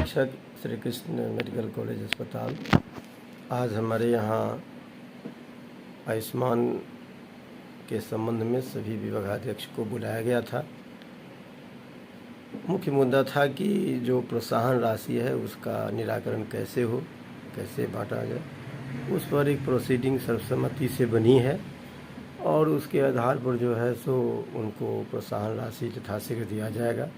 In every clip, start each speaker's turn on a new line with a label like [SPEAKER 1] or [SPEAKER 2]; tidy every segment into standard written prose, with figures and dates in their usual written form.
[SPEAKER 1] अधीक्षक Shri Krishna medical college अस्पताल। आज हमारे यहाँ आयुष्मान के संबंध में सभी विभागाध्यक्ष को बुलाया गया था। मुख्य मुद्दा था कि जो प्रोत्साहन राशि है उसका निराकरण कैसे हो, कैसे बांटा जाए। उस पर एक प्रोसीडिंग सर्वसम्मति से बनी है और उसके आधार पर जो है सो उनको प्रोत्साहन राशि यथाशीघ्र दिया जाएगा।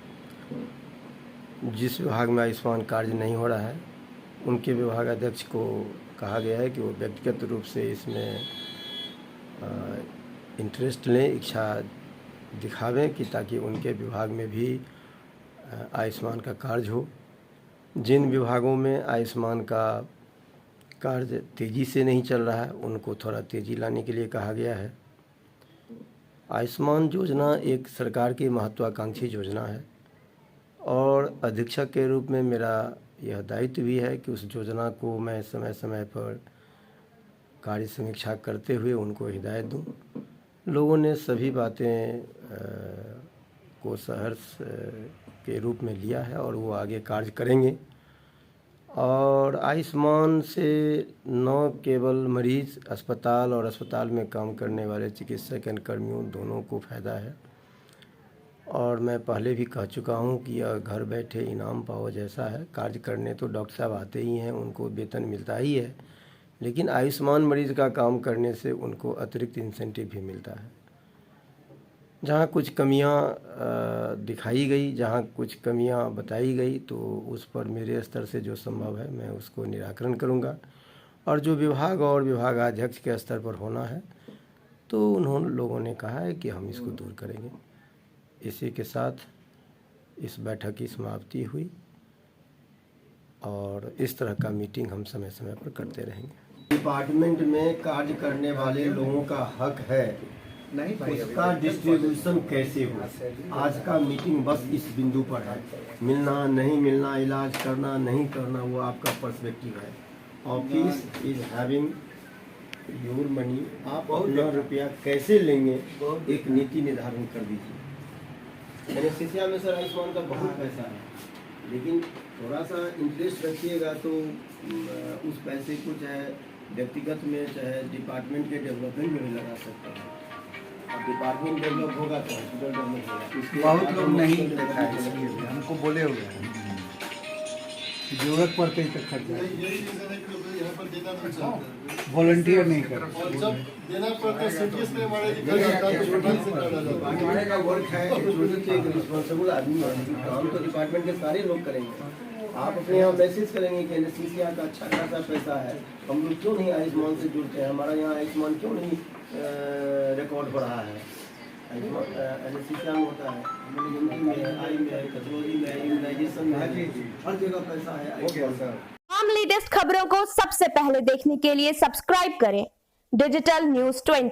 [SPEAKER 1] जिस विभाग में आयुष्मान कार्य नहीं हो रहा है उनके विभागाध्यक्ष को कहा गया है कि वो व्यक्तिगत रूप से इसमें इंटरेस्ट लें, इच्छा दिखावें कि ताकि उनके विभाग में भी आयुष्मान का कार्य हो। जिन विभागों में आयुष्मान का कार्य तेज़ी से नहीं चल रहा है उनको थोड़ा तेज़ी लाने के लिए कहा गया है। आयुष्मान योजना एक सरकार की महत्वाकांक्षी योजना है और अधीक्षक के रूप में मेरा यह दायित्व भी है कि उस योजना को मैं समय समय पर कार्य समीक्षा करते हुए उनको हिदायत दूं। लोगों ने सभी बातें को सहर्ष के रूप में लिया है और वो आगे कार्य करेंगे। और आयुष्मान से न केवल मरीज, अस्पताल और अस्पताल में काम करने वाले चिकित्सक एवं कर्मियों दोनों को फ़ायदा है। और मैं पहले भी कह चुका हूं कि यह घर बैठे इनाम पाओ जैसा है। कार्य करने तो डॉक्टर साहब आते ही हैं, उनको वेतन मिलता ही है, लेकिन आयुष्मान मरीज का काम करने से उनको अतिरिक्त इंसेंटिव भी मिलता है। जहां कुछ कमियां दिखाई गई, जहां कुछ कमियां बताई गई, तो उस पर मेरे स्तर से जो संभव है मैं उसको निराकरण करूंगा। और जो विभाग और विभागाध्यक्ष के स्तर पर होना है तो उन्होंने लोगों ने कहा है कि हम इसको दूर करेंगे। इसी के साथ इस बैठक की समाप्ति हुई और इस तरह का मीटिंग हम समय समय पर करते रहेंगे। डिपार्टमेंट में कार्य करने वाले लोगों का हक है, उसका डिस्ट्रीब्यूशन कैसे हो। आज का मीटिंग बस इस बिंदु पर है। मिलना नहीं मिलना, इलाज करना नहीं करना, वो आपका पर्सपेक्टिव है। Office is having your money, आप अपना रुपया कैसे लेंगे एक नीति निर्धारण कर दीजिए। एनेस्थीसिया में सर आयुष्मान का बहुत पैसा है, लेकिन थोड़ा सा इंटरेस्ट रखिएगा तो उस पैसे को चाहे व्यक्तिगत में चाहे डिपार्टमेंट के डेवलपमेंट में भी लगा सकते हैं। अब डिपार्टमेंट डेवलप होगा तो हॉस्पिटल डेवलप होगा।
[SPEAKER 2] बहुत लोग नहीं देखा है, इसलिए हमको बोले हुए हैं जरूरत पड़ते ही तक खर्चा वॉलंटियर नहीं कर
[SPEAKER 3] देना पड़ता है।
[SPEAKER 1] डिपार्टमेंट का वर्क है, एक रिस्पॉन्सिबल आदमी है, काम तो डिपार्टमेंट के सारे लोग करेंगे। आप अपने यहाँ मैसेज करेंगे कि एनेस्थीसिया का अच्छा खासा पैसा है, हम लोग क्यों नहीं आयुष्मान से जुड़ते हैं, हमारा यहाँ आयुष्मान क्यों नहीं रिकॉर्ड बढ़ा है। एनेस्थीसिया में होता है, हिंदी में, आई में, पैथोलॉजी में, इम्यूनाइजेशन में, हर जगह पैसा है।
[SPEAKER 4] हम लेटेस्ट खबरों को सबसे पहले देखने के लिए सब्सक्राइब करें डिजिटल न्यूज़ 20।